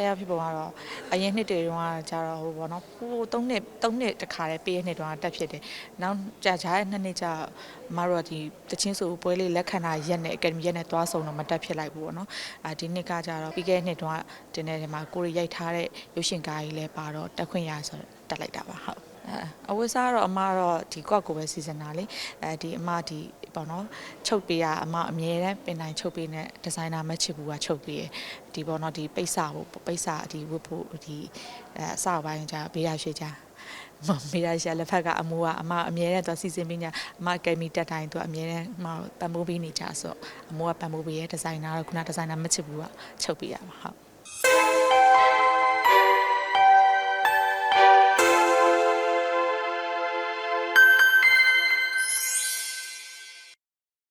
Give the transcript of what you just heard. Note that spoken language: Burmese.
ရဖြစ်ပုံကတော့အရင်နှစ်တွေတုန်းကကြတော့ဟိုပေါ့နော်ဟို3နှစ်တခါတည်းပေးရနှစ်တုန်းကတက်ဖြစ်တယ်နောက်ကြာတဲ့2နှစ်ကြာမတို့ဒီတချင်းဆိုပွဲလေးလက်ခံတာရက်နဲ့အကယ်ဒမီရက်နဲ့သွားဆောင်တော့မတက်ဖြစ်လိုက်ဘူးပေါ့နော်ဒီနှစ်ကကြတော့ပြီးခဲ့တဲ့နှစ်တုန်းကတင်တဲ့ဒီမှာကိုရီရိုက်ထားတဲ့ရုပ်ရှင်ကားကြီးလည်းပါတော့တက်ခွင့်ရဆိုတော့တက်လိုက်တာပါဟုတ်အဝတ်စားတော့အမတော့ဒီကော့ကိုပဲစီစဉ်တာလေဒီအမဒီပေါ့နော်ချုပ်ပေးရအမအမြဲတမ်းပင်တိုင်းချုပ်ပေးတဲ့ဒီဇိုင်နာမချစ်ဘူးကချုပ်ပေးရဒီပေါ့နော်ဒီပိတ်စာဒီဝတ်ဖို့ဒီအစပိုင်းကြဘေးရရှိကြမေးရရှာလက်ဖက်ကအမိုးကအမအမြဲတမ်းသူစီစဉ်ပေးညာအမအကယ်မီတက်တိုင်းသူအမြဲတမ်းမပံ့ပိုးပေးနေကြဆိုအမိုးကပံ့ပိုးပေးရဒီဇိုင်နာတော့ခုနဒီဇိုင်နာမချစ်ဘူးကချုပ်ပေးရမှာဟုတ်